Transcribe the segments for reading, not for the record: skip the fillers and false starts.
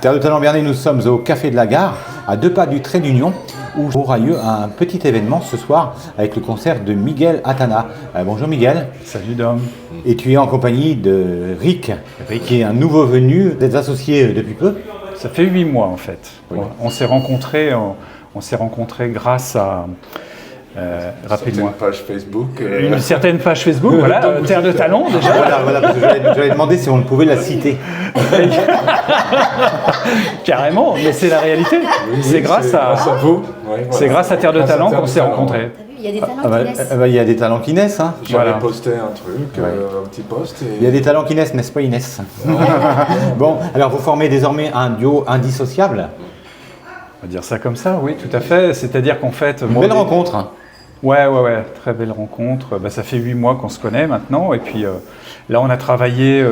Terre de Talent Bernet, nous sommes au Café de la Gare, à 2 pas du Trait d'Union, où aura lieu un petit événement ce soir avec le concert de Miguel Atana. Bonjour Miguel. Salut Dom. Et tu es en compagnie de Rick, qui est un nouveau venu, d'être associé depuis peu. Ça fait 8 mois en fait. Oui. On s'est rencontrés grâce à rappelle-moi. Une page Facebook. Une certaine page Facebook, voilà, Terre de Talent déjà. Voilà, parce que j'allais demander si on pouvait la citer. Carrément, mais c'est la réalité. Oui, c'est grâce à vous. Ouais, voilà. C'est grâce à Terre de Grâce à Talent Terre qu'on de s'est Talent. rencontrés. Il y a des talents qui naissent. Il y a des talents qui naissent. Hein. J'avais Voilà. posté un truc, Ouais. un petit post. Et... Il y a des talents qui naissent, n'est-ce pas Inès? Bon, alors vous formez désormais un duo indissociable. On va dire ça comme ça, oui, tout à fait. C'est-à-dire qu'en fait... Une belle rencontre. Hein. Ouais, très belle rencontre. Ça fait 8 mois qu'on se connaît maintenant. Et puis là, on a travaillé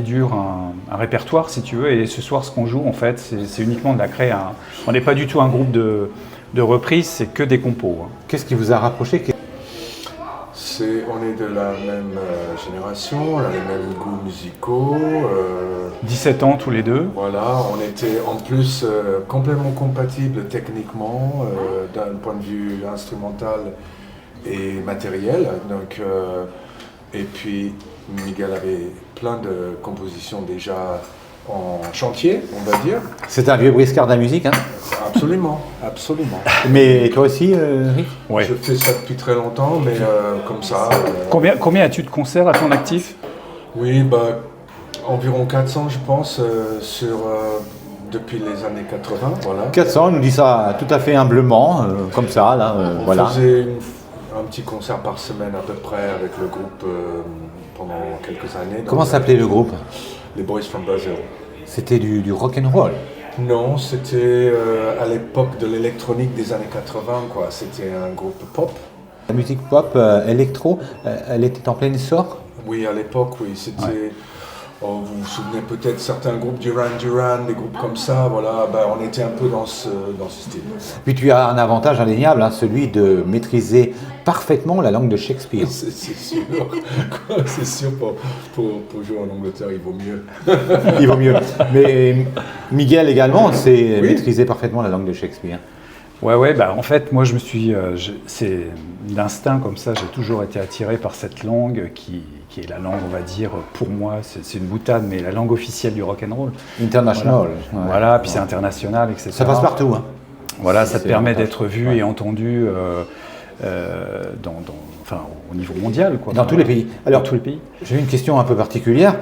dur un répertoire, si tu veux. Et ce soir, ce qu'on joue, en fait, c'est uniquement de la créer. On n'est pas du tout un groupe de reprises, c'est que des compos. Hein. Qu'est-ce qui vous a rapproché? On est de la même génération, on a les mêmes goûts musicaux. 17 ans tous les deux. Voilà, on était en plus complètement compatibles techniquement, d'un point de vue instrumental et matériel. Donc, et puis, Miguel avait plein de compositions déjà en chantier, on va dire. C'est un vieux briscard de la musique. Hein. Absolument, absolument. Mais toi aussi, Rick? Ouais. Je fais ça depuis très longtemps, mais comme ça. Combien as-tu de concerts à ton actif? Oui, environ 400, je pense, depuis les années 80. Voilà. 400, on nous dit ça tout à fait humblement, comme ça. Là, On voilà. faisait un petit concert par semaine à peu près avec le groupe pendant quelques années. Comment s'appelait le groupe? Les Boys from Brazil. C'était du rock'n'roll. Non, c'était à l'époque de l'électronique des années 80, quoi. C'était un groupe pop. La musique pop, électro, elle était en plein essor. Oui, à l'époque, oui. C'était. Ouais. Oh, vous vous souvenez peut-être certains groupes, Duran Duran, des groupes comme ça, voilà. On était un peu dans ce style. Puis tu as un avantage indéniable, hein, celui de maîtriser parfaitement la langue de Shakespeare. C'est sûr. C'est sûr, pour jouer en Angleterre, il vaut mieux. Il vaut mieux. Mais Miguel également sait Oui. maîtriser parfaitement la langue de Shakespeare. Ouais, en fait, moi, c'est d'instinct comme ça, j'ai toujours été attiré par cette langue qui est la langue, on va dire, pour moi, c'est une boutade, mais la langue officielle du rock'n'roll. International. Voilà, puis c'est international, etc. Ça passe partout. Hein. Voilà, ça te C'est permet l'avantage. d'être vu Ouais. et entendu au niveau mondial. Quoi. Dans tous les pays. Alors, Dans tous les pays. j'ai une question un peu particulière.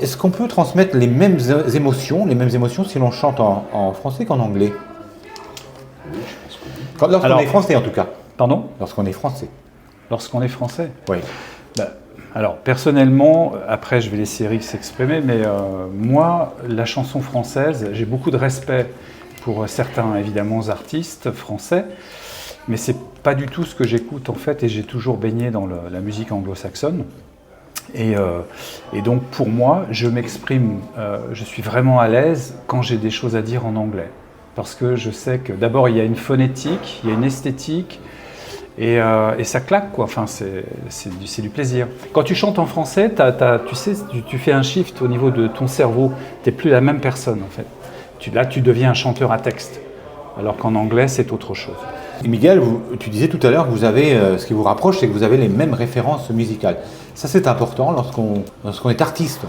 Est-ce qu'on peut transmettre les mêmes émotions si l'on chante en français qu'en anglais? Oui, je pense que oui. Lorsqu'on Alors- est français, en tout cas. Pardon? Lorsqu'on est français. Lorsqu'on est français? Oui. Alors, personnellement, après je vais laisser Rick s'exprimer, mais moi, la chanson française, j'ai beaucoup de respect pour certains, évidemment, artistes français, mais c'est pas du tout ce que j'écoute, en fait, et j'ai toujours baigné dans la musique anglo-saxonne. Et donc, pour moi, je m'exprime, je suis vraiment à l'aise quand j'ai des choses à dire en anglais. Parce que je sais que, d'abord, il y a une phonétique, il y a une esthétique, et ça claque, quoi. Enfin, c'est du plaisir. Quand tu chantes en français, tu sais, tu fais un shift au niveau de ton cerveau. Tu n'es plus la même personne, en fait. Là, tu deviens un chanteur à texte. Alors qu'en anglais, c'est autre chose. Et Miguel, tu disais tout à l'heure que vous avez, ce qui vous rapproche, c'est que vous avez les mêmes références musicales. Ça, c'est important lorsqu'on est artiste.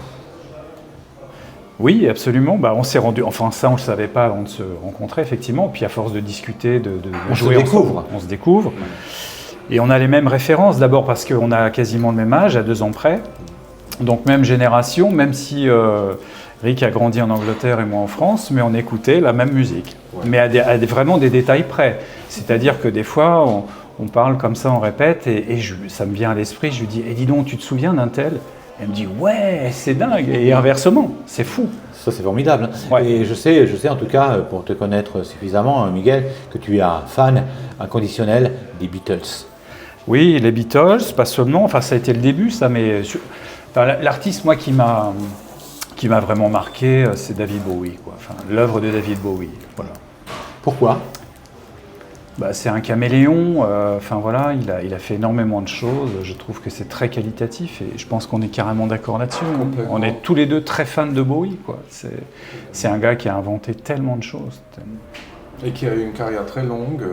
Oui, absolument. On s'est rendu. Enfin, ça, on ne le savait pas avant de se rencontrer, effectivement. Puis, à force de discuter, de On jouer se découvre. ensemble, on se découvre. Et on a les mêmes références. D'abord parce qu'on a quasiment le même âge, à 2 ans près. Donc, même génération, même si Rick a grandi en Angleterre et moi en France, mais on écoutait la même musique. Ouais. Mais vraiment des détails près. C'est-à-dire que des fois, on parle comme ça, on répète, et ça me vient à l'esprit. Je lui dis, dis donc, tu te souviens d'un tel? Elle me dit, ouais, c'est dingue. Et inversement, c'est fou. Ça, c'est formidable. Ouais. Et je sais en tout cas, pour te connaître suffisamment, Miguel, que tu es un fan inconditionnel des Beatles. Oui, les Beatles, pas seulement. Enfin, ça a été le début, ça. Mais l'artiste, moi, qui m'a vraiment marqué, c'est David Bowie, quoi. Enfin, l'œuvre de David Bowie. Voilà. Pourquoi? C'est un caméléon, enfin voilà, il a fait énormément de choses, je trouve que c'est très qualitatif et je pense qu'on est carrément d'accord là-dessus. On est tous les deux très fans de Bowie, quoi. C'est un gars qui a inventé tellement de choses. Et qui a eu une carrière très longue,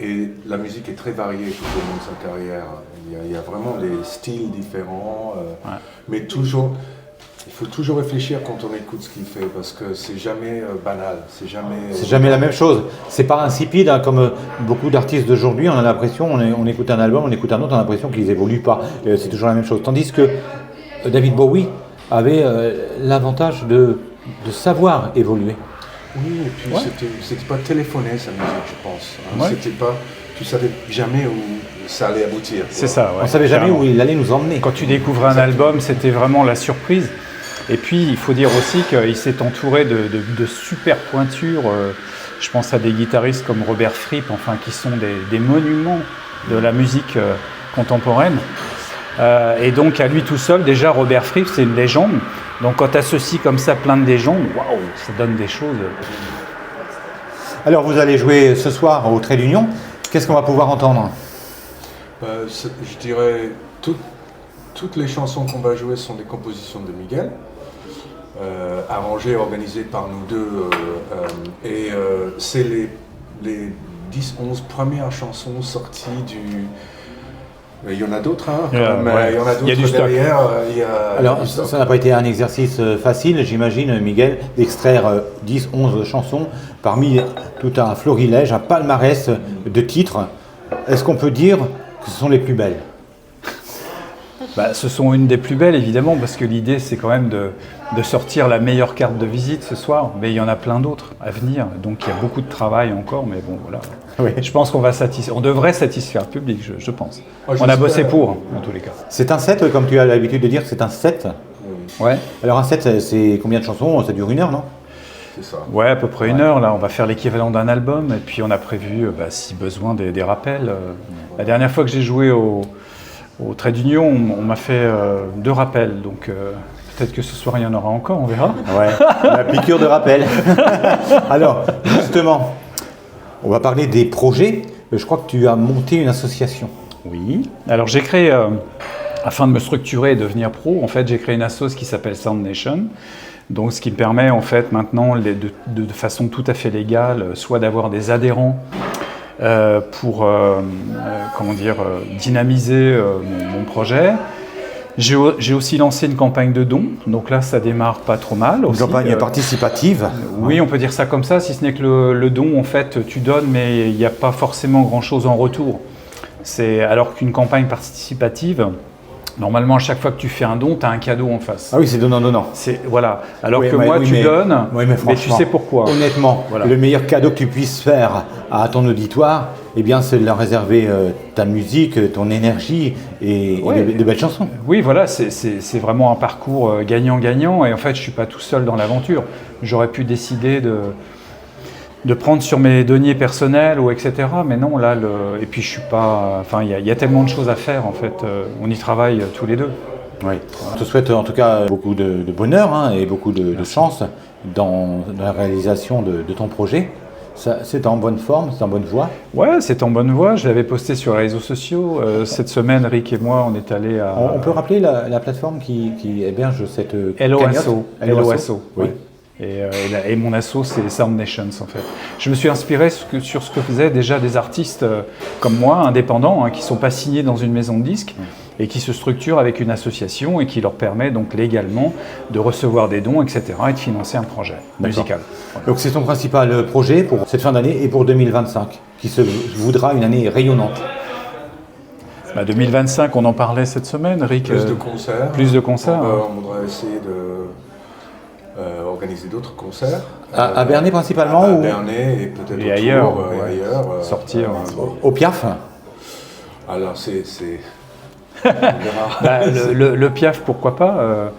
et la musique est très variée tout au long de sa carrière. Il y a vraiment des styles différents, mais toujours... Il faut toujours réfléchir quand on écoute ce qu'il fait, parce que c'est jamais banal, c'est jamais la même chose. C'est pas insipide, hein, comme beaucoup d'artistes d'aujourd'hui. On a l'impression, on écoute un album, on écoute un autre, on a l'impression qu'ils évoluent pas. C'est toujours la même chose. Tandis que David Bowie avait l'avantage de savoir évoluer. Oui, et puis c'était pas téléphoné sa musique, je pense. Hein. C'était pas, tu savais jamais où ça allait aboutir. C'est ça. Ouais, on savait jamais où il allait nous emmener. Quand tu découvrais un album, c'était vraiment la surprise. Et puis, il faut dire aussi qu'il s'est entouré de super pointures. Je pense à des guitaristes comme Robert Fripp, enfin, qui sont des monuments de la musique contemporaine. Et donc, à lui tout seul, déjà, Robert Fripp, c'est une légende. Donc, quand tu associes comme ça plein de légendes, waouh, ça donne des choses. Alors, vous allez jouer ce soir au Trait d'Union. Qu'est-ce qu'on va pouvoir entendre ? Je dirais toutes les chansons qu'on va jouer sont des compositions de Miguel. Arrangé, organisé par nous deux, c'est les 10-11 premières chansons sorties du... Il y en a d'autres, hein, mais il y en a d'autres derrière. Alors, ça n'a pas été un exercice facile, j'imagine, Miguel, d'extraire 10-11 chansons parmi tout un florilège, un palmarès de titres. Est-ce qu'on peut dire que ce sont les plus belles ? Ce sont une des plus belles, évidemment, parce que l'idée, c'est quand même de sortir la meilleure carte de visite ce soir. Mais il y en a plein d'autres à venir, donc il y a beaucoup de travail encore, mais bon, voilà. Oui. Je pense qu'on devrait satisfaire le public, je pense. On a bossé pour, en tous les cas. C'est un set, comme tu as l'habitude de dire, c'est un set. Ouais. Alors un set, c'est combien de chansons ? Ça dure 1 heure, non ? C'est ça. Ouais, à peu près 1 heure. Là, on va faire l'équivalent d'un album, et puis on a prévu, si besoin, des rappels. La dernière fois que j'ai joué au Trait d'Union, on m'a fait 2 rappels, donc peut-être que ce soir il y en aura encore, on verra. Ouais, la piqûre de rappel. Alors, justement, on va parler des projets. Je crois que tu as monté une association. Oui, alors j'ai créé, afin de me structurer et devenir pro, en fait j'ai créé une association qui s'appelle Sound Nation. Donc ce qui me permet en fait maintenant de façon tout à fait légale, soit d'avoir des adhérents, pour dynamiser mon projet. J'ai aussi lancé une campagne de dons, donc là ça démarre pas trop mal. Une campagne participative. Oui, on peut dire ça comme ça, si ce n'est que le don, en fait, tu donnes, mais il n'y a pas forcément grand-chose en retour. Alors qu'une campagne participative, normalement, à chaque fois que tu fais un don, tu as un cadeau en face. Ah oui, c'est donnant-donnant. Voilà. Alors que moi, tu donnes, mais tu sais pourquoi. Honnêtement, le meilleur cadeau que tu puisses faire à ton auditoire, c'est de leur réserver ta musique, ton énergie et de belles chansons. Oui, voilà, c'est vraiment un parcours gagnant-gagnant. Et en fait, je ne suis pas tout seul dans l'aventure. J'aurais pu décider de prendre sur mes deniers personnels ou etc. Mais non, là, et puis je suis pas... Enfin, il y a tellement de choses à faire, en fait. On y travaille tous les deux. Oui. Je te souhaite en tout cas beaucoup de bonheur et beaucoup de chance dans la réalisation de ton projet. C'est en bonne forme, c'est en bonne voie. Ouais, c'est en bonne voie. Je l'avais posté sur les réseaux sociaux. Cette semaine, Rick et moi, on est allés à... On peut rappeler la plateforme qui héberge cette LOSO. Oui. Et mon asso, c'est Sound Nations, en fait. Je me suis inspiré sur ce que faisaient déjà des artistes comme moi, indépendants, qui ne sont pas signés dans une maison de disques et qui se structurent avec une association et qui leur permet donc légalement de recevoir des dons, etc. et de financer un projet musical. Voilà. Donc c'est ton principal projet pour cette fin d'année et pour 2025, qui se voudra une année rayonnante. 2025, on en parlait cette semaine, Rick. Plus de concerts. Plus de concerts. On voudrait essayer organiser d'autres concerts. À Bernay principalement à Bernay et peut-être et ailleurs. Sortir au Piaf. Alors c'est le Piaf, pourquoi pas.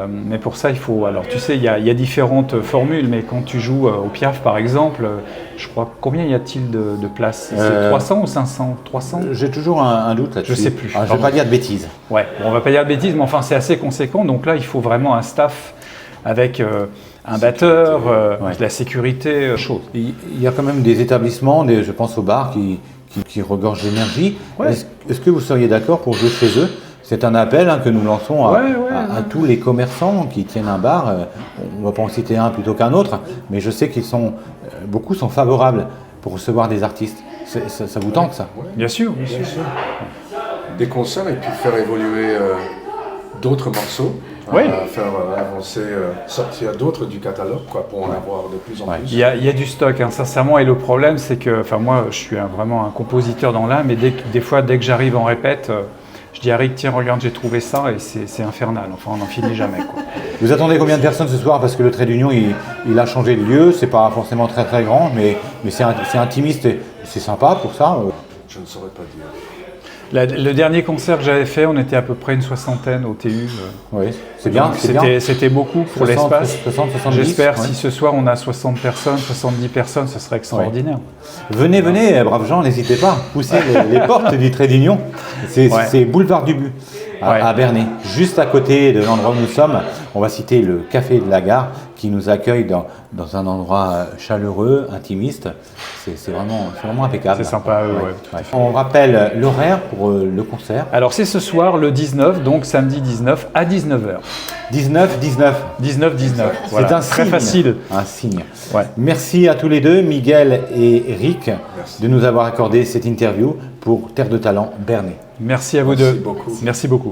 Mais pour ça, il faut... Alors, tu sais, il y a différentes formules, mais quand tu joues au Piaf, par exemple, je crois... Combien y a-t-il de places ? C'est 300 ou 500 ? 300 ? J'ai toujours un doute là-dessus. Je sais plus. Je ne vais pas dire de bêtises. Ouais, on ne va pas dire de bêtises, mais enfin, c'est assez conséquent. Donc là, il faut vraiment un staff avec un batteur, Ouais. de la sécurité, chose. Il y a quand même des établissements, je pense aux bars, qui regorgent d'énergie. Ouais. Est-ce que vous seriez d'accord pour jouer chez eux? C'est un appel que nous lançons à tous les commerçants qui tiennent un bar. On ne va pas en citer un plutôt qu'un autre, mais je sais beaucoup sont favorables pour recevoir des artistes. Ça vous tente, ça? Ouais, Bien sûr. bien sûr. Des concerts et puis faire évoluer d'autres morceaux, Oui. faire avancer, sortir d'autres du catalogue pour en avoir de plus en Ouais. plus. Il y a du stock, sincèrement, et le problème, c'est que, moi, je suis vraiment un compositeur dans l'âme, mais des fois, dès que j'arrive en répète, je dis à Rick, tiens, regarde, j'ai trouvé ça, et c'est infernal. Enfin, on n'en finit jamais, quoi. Vous attendez combien de personnes ce soir? Parce que le Trait d'Union, il a changé de lieu. C'est pas forcément très très grand, mais c'est intimiste et c'est sympa pour ça. Je ne saurais pas dire. Le dernier concert que j'avais fait, on était à peu près une soixantaine au TU. Oui, c'est bien. Donc, C'est bien. C'était beaucoup pour 60, l'espace. 60, 70, J'espère, ouais. si ce soir on a 60 personnes, 70 personnes, ce serait extraordinaire. Venez, braves gens, n'hésitez pas. Poussez les portes du Trait d'Union. C'est boulevard du But à Bernay, juste à côté de l'endroit où nous sommes. On va citer le Café de la Gare qui nous accueille dans un endroit chaleureux, intimiste. C'est vraiment impeccable. C'est sympa, Ouais. tout à fait. On rappelle l'horaire pour le concert. Alors c'est ce soir, le 19, donc samedi 19 à 19h. 19. 19. Voilà. C'est un très signe. facile. Un signe. Ouais. Merci à tous les deux, Miguel et Rick, Merci. de nous avoir accordé cette interview pour Terre de Talent Bernay. Merci à vous Merci deux. beaucoup. Merci beaucoup.